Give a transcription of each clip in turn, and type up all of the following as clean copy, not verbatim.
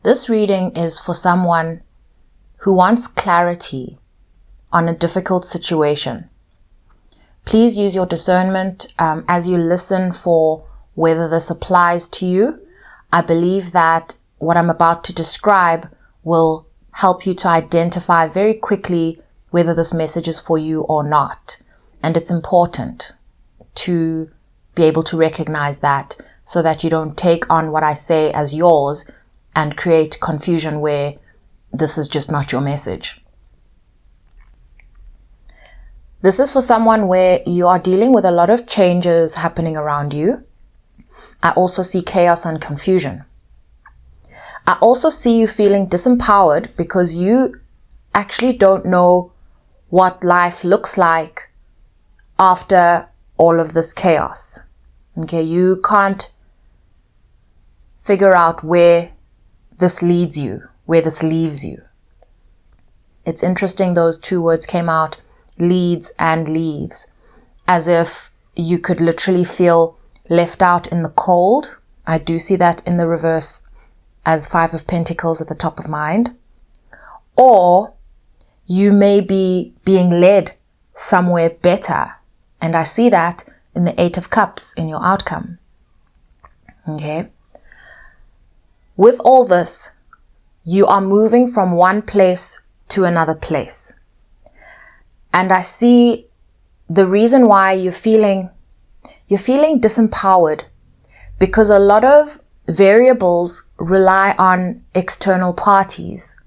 This reading is for someone who wants clarity on a difficult situation. Please use your discernment as you listen for whether this applies to you. I believe that what I'm about to describe will help you to identify very quickly whether this message is for you or not. And it's important to be able to recognize that so that you don't take on what I say as yours and create confusion where this is just not your message. This is for someone where you are dealing with a lot of changes happening around you. I also see chaos and confusion. I also see you feeling disempowered because you actually don't know what life looks like after all of this chaos. Okay, you can't figure out where this leads you, where this leaves you. It's interesting those two words came out, leads and leaves, as if you could literally feel left out in the cold. I do see that in the reverse as 5 of Pentacles at the top of mind. Or you may be being led somewhere better. And I see that in the 8 of Cups in your outcome. Okay. With all this, you are moving from one place to another place. And I see the reason why you're feeling disempowered because a lot of variables rely on external parties.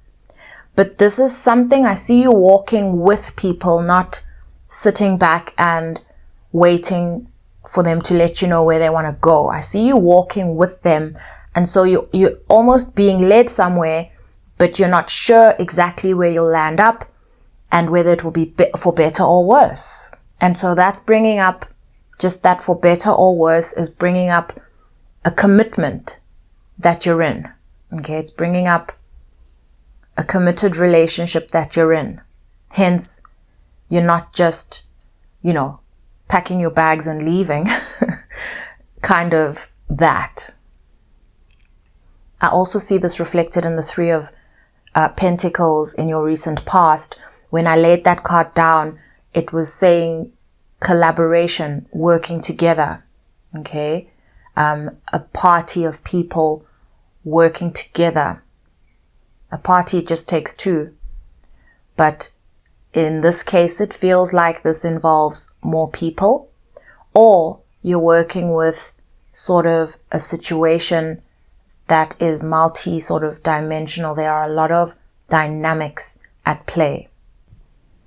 But this is something I see you walking with people, not sitting back and waiting for them to let you know where they want to go. I see you walking with them. And so you're almost being led somewhere, but you're not sure exactly where you'll land up and whether it will be for better or worse. And so that's bringing up, just that for better or worse is bringing up a commitment that you're in. Okay, it's bringing up a committed relationship that you're in. Hence, you're not just, packing your bags and leaving. Kind of that. I also see this reflected in the 3 of Pentacles in your recent past. When I laid that card down, it was saying collaboration, working together. Okay. A party of people working together. A party just takes 2. But in this case, it feels like this involves more people, or you're working with sort of a situation that is multi sort of dimensional. There are a lot of dynamics at play.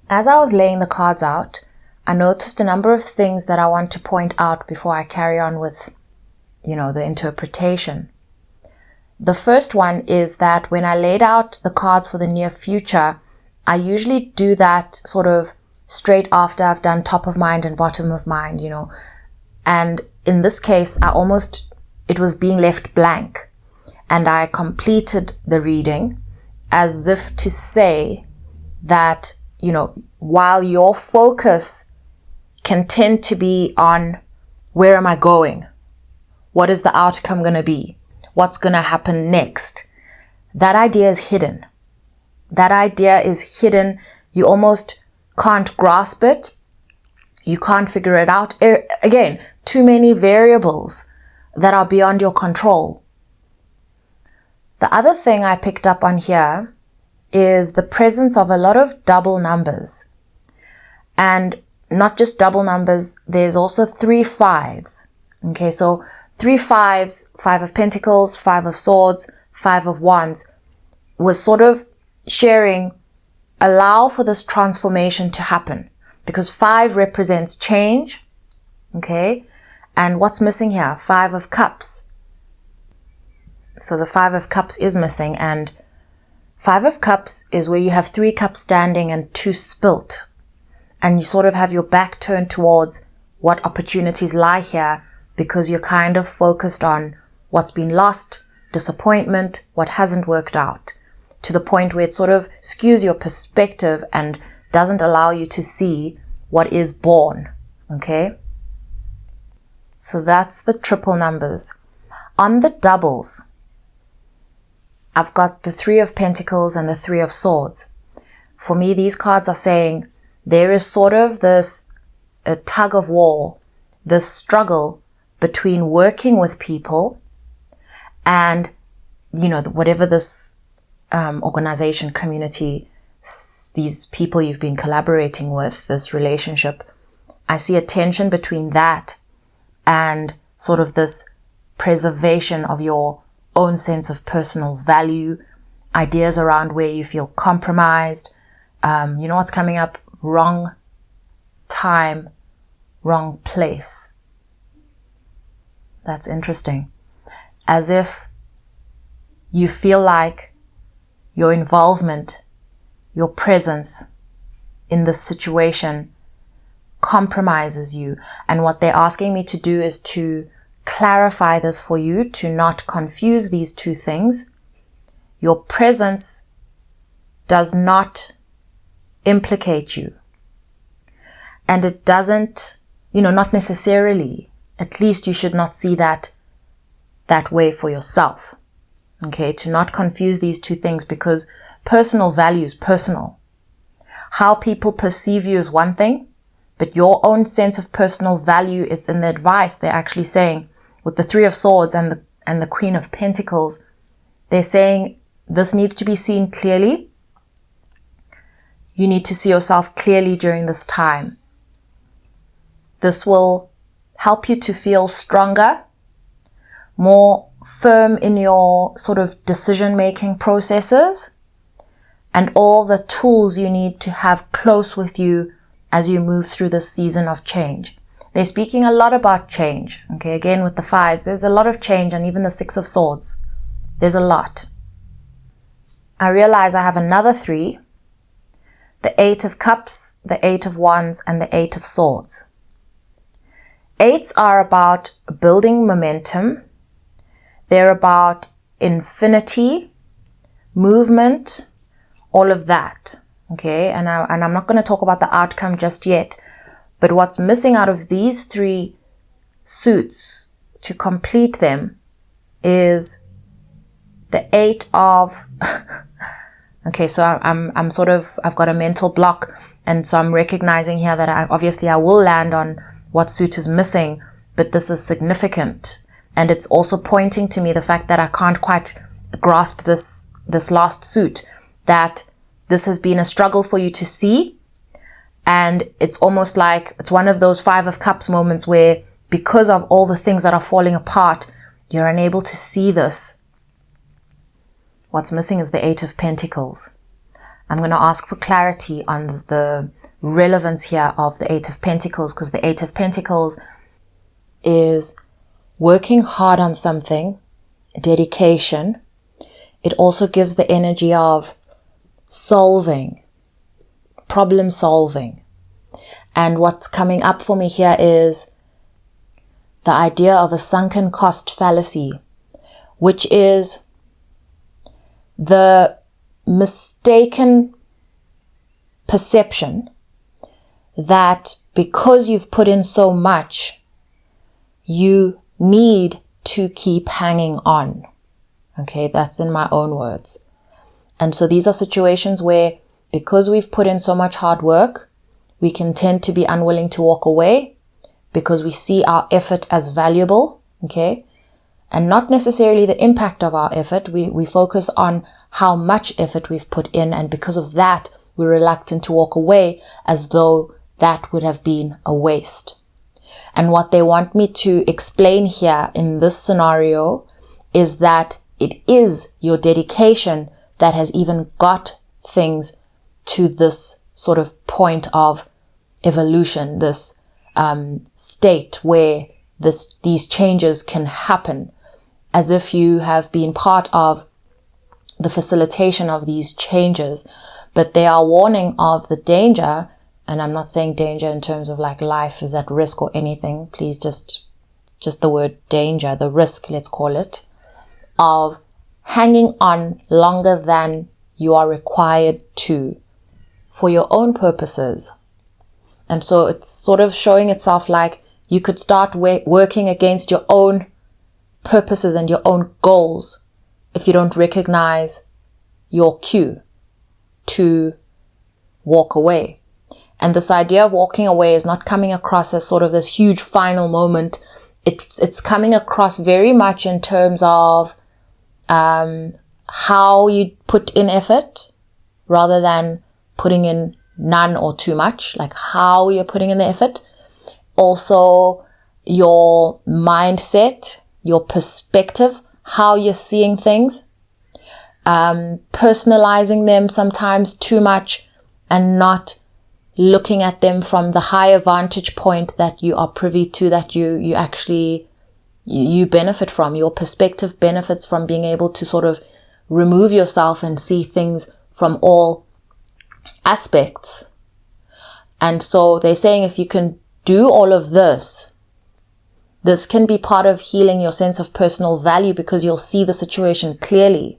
As I was laying the cards out, I noticed a number of things that I want to point out before I carry on with, the interpretation. The first one is that when I laid out the cards for the near future, I usually do that sort of straight after I've done top of mind and bottom of mind, And in this case, it was being left blank. And I completed the reading as if to say that, while your focus can tend to be on where am I going? What is the outcome going to be? What's going to happen next? That idea is hidden. That idea is hidden. You almost can't grasp it. You can't figure it out. Again, too many variables that are beyond your control. The other thing I picked up on here is the presence of a lot of double numbers. And not just double numbers, there's also 3 5s. Okay, so 3 5s, 5 of Pentacles, 5 of Swords, 5 of Wands, was sort of sharing, allow for this transformation to happen. Because 5 represents change. Okay, and what's missing here? 5 of Cups. So the 5 of Cups is missing, and 5 of Cups is where you have 3 cups standing and 2 spilt. And you sort of have your back turned towards what opportunities lie here because you're kind of focused on what's been lost, disappointment, what hasn't worked out, to the point where it sort of skews your perspective and doesn't allow you to see what is born. Okay? So that's the triple numbers. On the doubles, I've got the Three of Pentacles and the Three of Swords. For me, these cards are saying there is sort of this a tug of war, this struggle between working with people and, whatever this organization, community, these people you've been collaborating with, this relationship. I see a tension between that and sort of this preservation of your own sense of personal value, ideas around where you feel compromised. What's coming up? Wrong time, wrong place. That's interesting. As if you feel like your involvement, your presence in this situation compromises you. And what they're asking me to do is to clarify this for you, to not confuse these two things. Your presence does not implicate you. And it doesn't, not necessarily, at least you should not see that way for yourself. Okay, to not confuse these two things, because personal value is personal. How people perceive you is one thing, but your own sense of personal value is in the advice. They're actually saying with the Three of Swords and the Queen of Pentacles, they're saying this needs to be seen clearly. You need to see yourself clearly during this time. This will help you to feel stronger, more firm in your sort of decision-making processes, and all the tools you need to have close with you as you move through this season of change. They're speaking a lot about change. Okay, again with the fives, there's a lot of change, and even the Six of Swords. There's a lot. I realize I have another three, the Eight of Cups, the Eight of Wands, and the Eight of Swords. Eights are about building momentum. They're about infinity, movement, all of that. Okay, and I'm not going to talk about the outcome just yet, but what's missing out of these three suits to complete them is the Eight of okay, so I've got a mental block, and so I'm recognizing here that I will land on what suit is missing, but this is significant, and it's also pointing to me the fact that I can't quite grasp this last suit, that this has been a struggle for you to see. And it's almost like it's one of those Five of Cups moments where, because of all the things that are falling apart, you're unable to see this. What's missing is the Eight of Pentacles. I'm going to ask for clarity on the relevance here of the Eight of Pentacles, because the Eight of Pentacles is working hard on something, dedication. It also gives the energy of solving, problem solving. And what's coming up for me here is the idea of a sunken cost fallacy, which is the mistaken perception that because you've put in so much, you need to keep hanging on. Okay, that's in my own words. And so these are situations where, because we've put in so much hard work, we can tend to be unwilling to walk away because we see our effort as valuable, okay? And not necessarily the impact of our effort. We focus on how much effort we've put in, and because of that, we're reluctant to walk away as though that would have been a waste. And what they want me to explain here in this scenario is that it is your dedication that has even got things to this sort of point of evolution, this state where these changes can happen, as if you have been part of the facilitation of these changes. But they are warning of the danger, and I'm not saying danger in terms of like life is at risk or anything. Please just the word danger, the risk, let's call it, of hanging on longer than you are required to for your own purposes. And so it's sort of showing itself like you could start working against your own purposes and your own goals if you don't recognize your cue to walk away. And this idea of walking away is not coming across as sort of this huge final moment. It's coming across very much in terms of how you put in effort rather than putting in none or too much, like how you're putting in the effort. Also, your mindset, your perspective, how you're seeing things, personalizing them sometimes too much and not looking at them from the higher vantage point that you are privy to, that you actually benefit from. Your perspective benefits from being able to sort of remove yourself and see things from all aspects. And so they're saying if you can do all of this, this can be part of healing your sense of personal value because you'll see the situation clearly.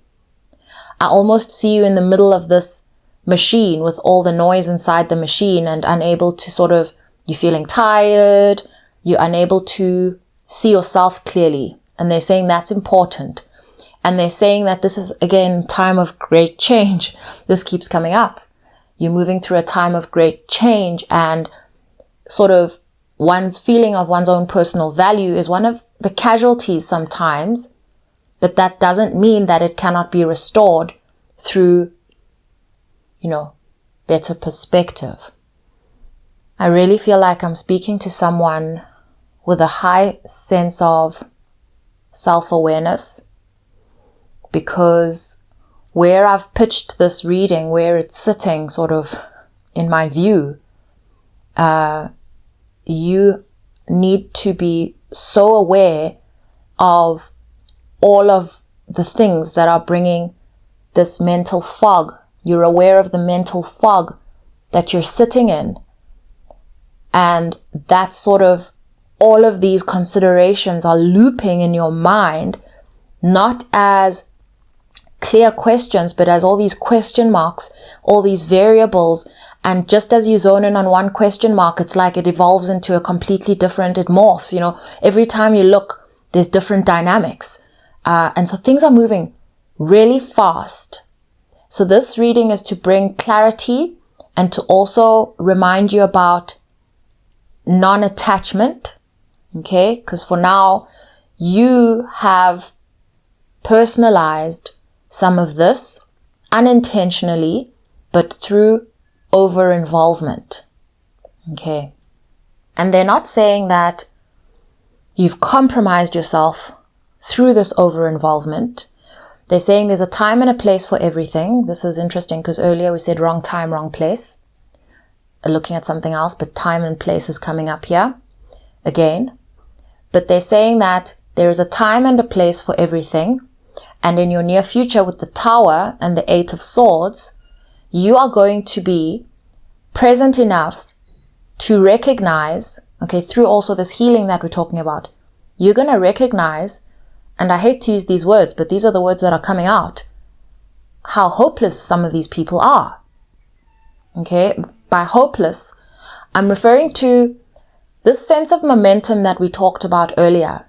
I almost see you in the middle of this machine with all the noise inside the machine and unable to you're feeling tired, you're unable to see yourself clearly. And they're saying that's important. And they're saying that this is, again, time of great change. This keeps coming up. You're moving through a time of great change, and sort of one's feeling of one's own personal value is one of the casualties sometimes, but that doesn't mean that it cannot be restored through, better perspective. I really feel like I'm speaking to someone with a high sense of self-awareness, because where I've pitched this reading, where it's sitting sort of in my view, you need to be so aware of all of the things that are bringing this mental fog. You're aware of the mental fog that you're sitting in. And that's sort of all of these considerations are looping in your mind, not as clear questions, but as all these question marks, all these variables. And just as you zone in on one question mark, it's like it evolves into a completely different, it morphs, every time you look, there's different dynamics. And so things are moving really fast. So this reading is to bring clarity and to also remind you about non-attachment. Okay? Because for now, you have personalized some of this unintentionally, but through over-involvement. Okay. And they're not saying that you've compromised yourself through this over-involvement. They're saying there's a time and a place for everything. This is interesting because earlier we said wrong time, wrong place. Looking at something else, but time and place is coming up here again. But they're saying that there is a time and a place for everything. And in your near future with the Tower and the Eight of Swords, you are going to be present enough to recognize, through also this healing that we're talking about, you're going to recognize, and I hate to use these words, but these are the words that are coming out, how hopeless some of these people are. Okay, by hopeless, I'm referring to this sense of momentum that we talked about earlier.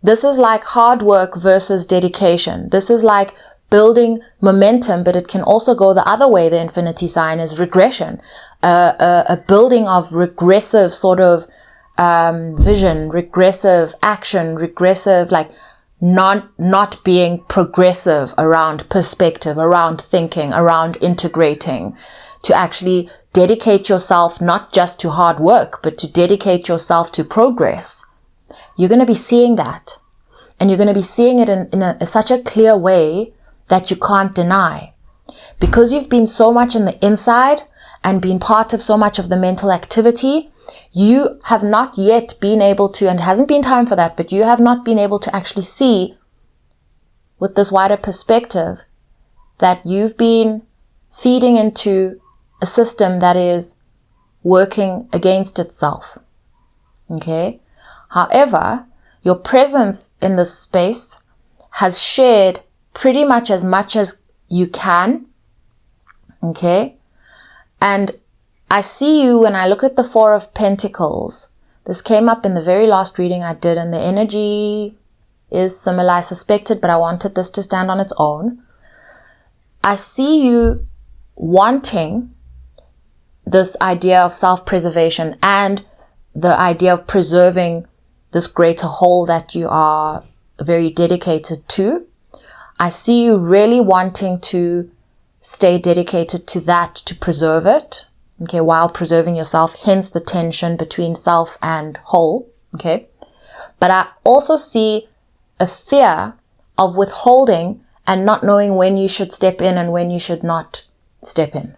This is like hard work versus dedication. This is like building momentum, but it can also go the other way. The infinity sign is regression, a building of regressive sort of vision, regressive action, regressive, like not being progressive around perspective, around thinking, around integrating, to actually dedicate yourself not just to hard work, but to dedicate yourself to progress. You're going to be seeing that, and you're going to be seeing it in such a clear way that you can't deny. Because you've been so much in the inside and been part of so much of the mental activity, you have not yet been able to, and it hasn't been time for that, but you have not been able to actually see with this wider perspective that you've been feeding into a system that is working against itself. Okay? However, your presence in this space has shared pretty much as you can. Okay? And I see you when I look at the Four of Pentacles. This came up in the very last reading I did, and the energy is similar. I suspected, but I wanted this to stand on its own. I see you wanting this idea of self-preservation and the idea of preserving this greater whole that you are very dedicated to. I see you really wanting to stay dedicated to that, to preserve it, okay, while preserving yourself, hence the tension between self and whole, okay? But I also see a fear of withholding and not knowing when you should step in and when you should not step in.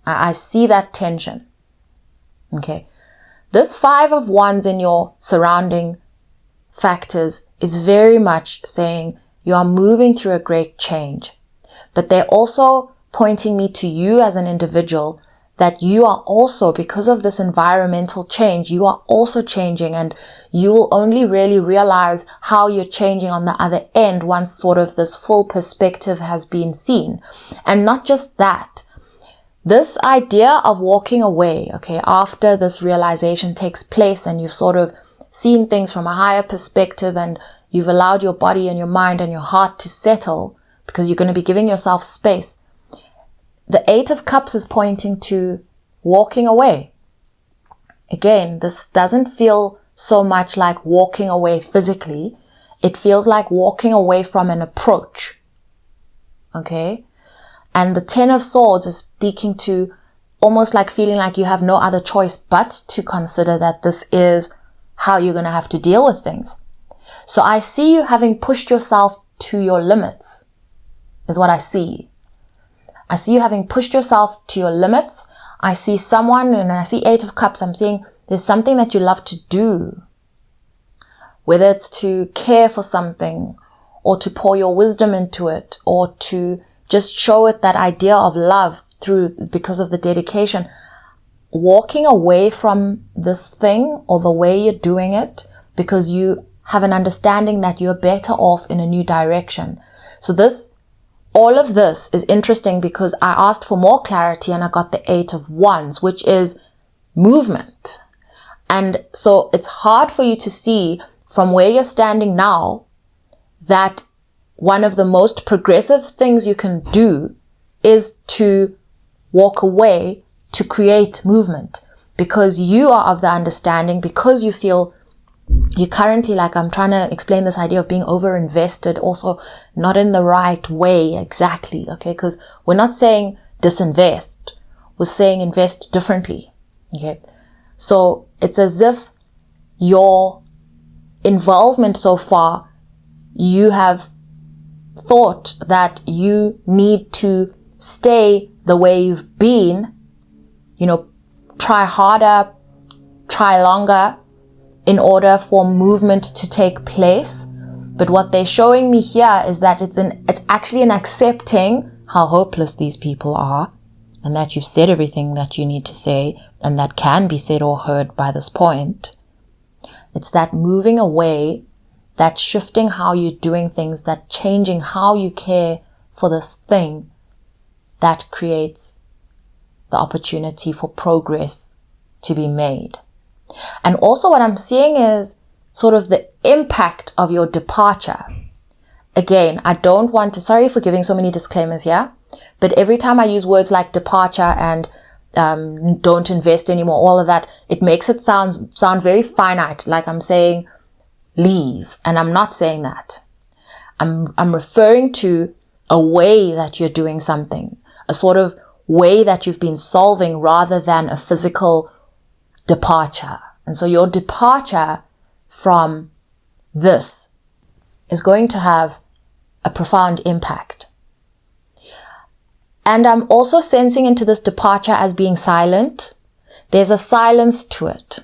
I see that tension, okay? This 5 of Wands in your surrounding factors is very much saying you are moving through a great change. But they're also pointing me to you as an individual, that you are also, because of this environmental change, you are also changing, and you will only really realize how you're changing on the other end once sort of this full perspective has been seen. And not just that, this idea of walking away, okay, after this realization takes place and you've sort of seen things from a higher perspective and you've allowed your body and your mind and your heart to settle, because you're going to be giving yourself space. The 8 of Cups is pointing to walking away. Again, this doesn't feel so much like walking away physically. It feels like walking away from an approach. Okay? And the 10 of Swords is speaking to almost like feeling like you have no other choice but to consider that this is how you're going to have to deal with things. So I see you having pushed yourself to your limits, is what I see. I see you having pushed yourself to your limits. I see someone, and I see 8 of Cups, I'm seeing there's something that you love to do. Whether it's to care for something, or to pour your wisdom into it, or to just show it that idea of love through, because of the dedication. Walking away from this thing or the way you're doing it because you have an understanding that you're better off in a new direction. So all of this is interesting because I asked for more clarity and I got the 8 of Wands, which is movement. And so it's hard for you to see from where you're standing now that one of the most progressive things you can do is to walk away to create movement, because you are of the understanding, because you feel you currently, like I'm trying to explain this idea of being over-invested, also not in the right way exactly, okay? Because we're not saying disinvest, we're saying invest differently, okay? So it's as if your involvement so far, you have thought that you need to stay the way you've been, try harder, try longer in order for movement to take place. But what they're showing me here is that it's actually an accepting how hopeless these people are, and that you've said everything that you need to say and that can be said or heard by this point. It's that moving away, that shifting how you're doing things, that changing how you care for this thing, that creates the opportunity for progress to be made. And also what I'm seeing is sort of the impact of your departure. Again, I don't want to, sorry for giving so many disclaimers here, but every time I use words like departure and don't invest anymore, all of that, it makes it sound very finite, like I'm saying leave, and I'm not saying that. I'm referring to a way that you're doing something, a sort of way that you've been solving rather than a physical departure. And so your departure from this is going to have a profound impact. And I'm also sensing into this departure as being silent. There's a silence to it.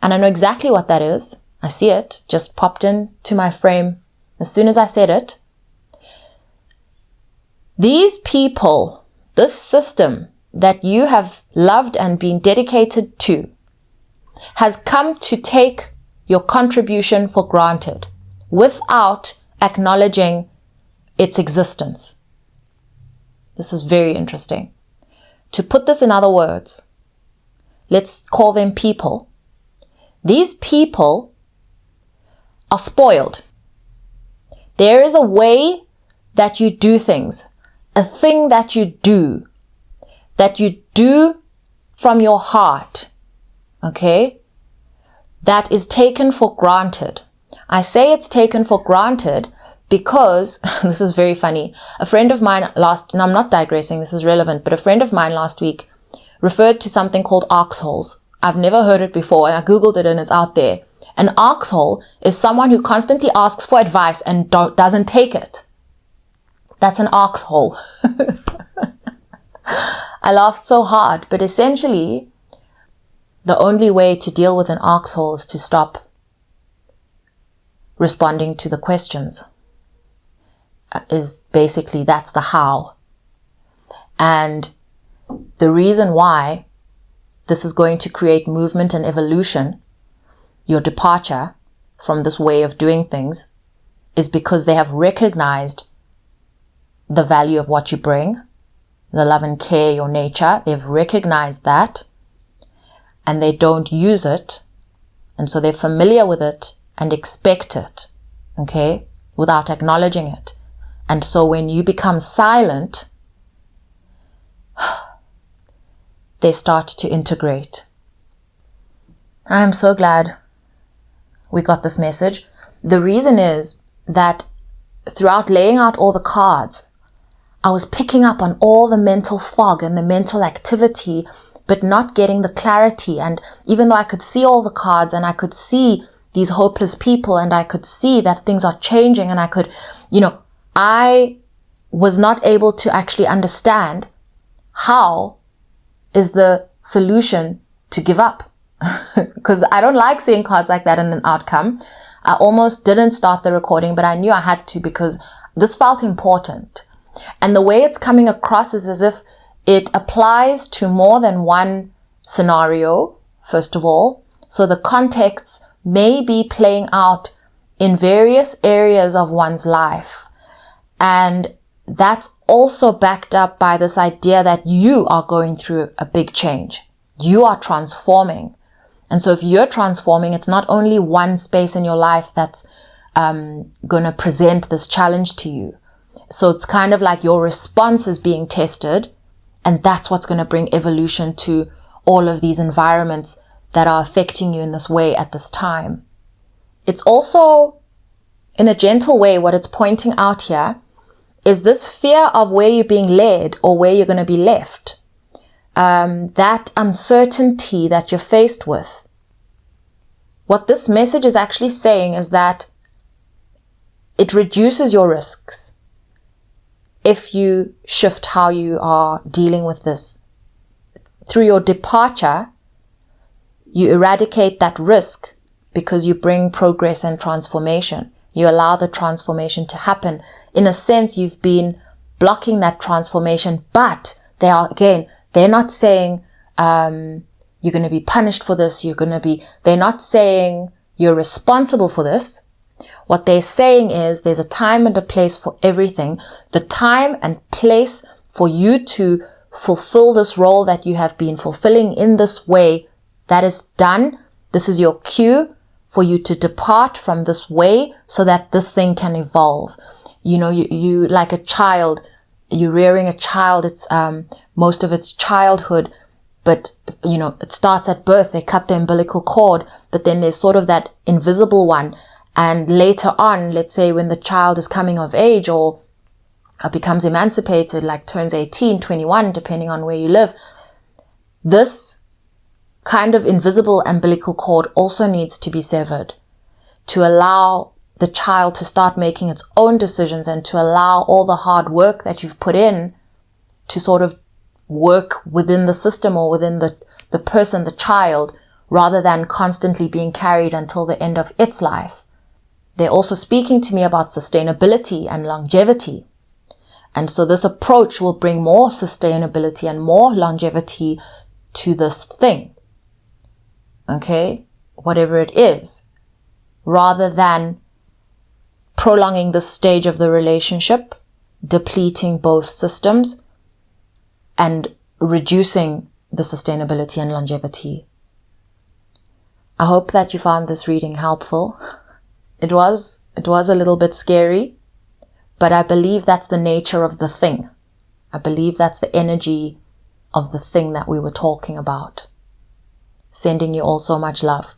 And I know exactly what that is. I see it, just popped into my frame as soon as I said it. These people, this system that you have loved and been dedicated to, has come to take your contribution for granted without acknowledging its existence. This is very interesting. To put this in other words, let's call them people. These people are spoiled. There is a way that you do things, a thing that you do from your heart, okay, that is taken for granted. I say it's taken for granted because, this is very funny, a friend of mine and I'm not digressing, this is relevant, but a friend of mine last week referred to something called oxholes. I've never heard it before, and I Googled it and it's out there. An oxhole is someone who constantly asks for advice and doesn't take it. That's an oxhole. I laughed so hard, but essentially, the only way to deal with an oxhole is to stop responding to the questions. Is basically, that's the how. And the reason why this is going to create movement and evolution, your departure from this way of doing things, is because they have recognized the value of what you bring, the love and care, your nature. They've recognized that and they don't use it. And so they're familiar with it and expect it, okay, without acknowledging it. And so when you become silent, they start to integrate. I'm so glad we got this message. The reason is that throughout laying out all the cards, I was picking up on all the mental fog and the mental activity, but not getting the clarity. And even though I could see all the cards and I could see these hopeless people and I could see that things are changing and I could, I was not able to actually understand how is the solution to give up. Because I don't like seeing cards like that in an outcome. I almost didn't start the recording, but I knew I had to because this felt important. And the way it's coming across is as if it applies to more than one scenario, first of all. So the contexts may be playing out in various areas of one's life. And that's also backed up by this idea that you are going through a big change. You are transforming. And so if you're transforming, it's not only one space in your life that's going to present this challenge to you. So it's kind of like your response is being tested, and that's what's going to bring evolution to all of these environments that are affecting you in this way at this time. It's also, in a gentle way, what it's pointing out here is this fear of where you're being led or where you're going to be left. That uncertainty that you're faced with. What this message is actually saying is that it reduces your risks if you shift how you are dealing with this. Through your departure, you eradicate that risk because you bring progress and transformation. You allow the transformation to happen. In a sense, you've been blocking that transformation, but they're not saying, you're going to be punished for this. They're not saying you're responsible for this. What they're saying is there's a time and a place for everything. The time and place for you to fulfill this role that you have been fulfilling in this way, that is done. This is your cue for you to depart from this way so that this thing can evolve. You like a child, you're rearing a child. It's, most of its childhood, but it starts at birth. They cut the umbilical cord, but then there's sort of that invisible one. And later on, let's say when the child is coming of age or becomes emancipated, like turns 18, 21, depending on where you live, this kind of invisible umbilical cord also needs to be severed to allow the child to start making its own decisions and to allow all the hard work that you've put in to sort of work within the system or within the person, the child, rather than constantly being carried until the end of its life. They're also speaking to me about sustainability and longevity. And so this approach will bring more sustainability and more longevity to this thing. Okay? Whatever it is. Rather than prolonging the stage of the relationship, depleting both systems, and reducing the sustainability and longevity. I hope that you found this reading helpful. It was a little bit scary, But I believe that's the nature of the thing. I believe that's the energy of the thing that we were talking about. Sending you all so much love.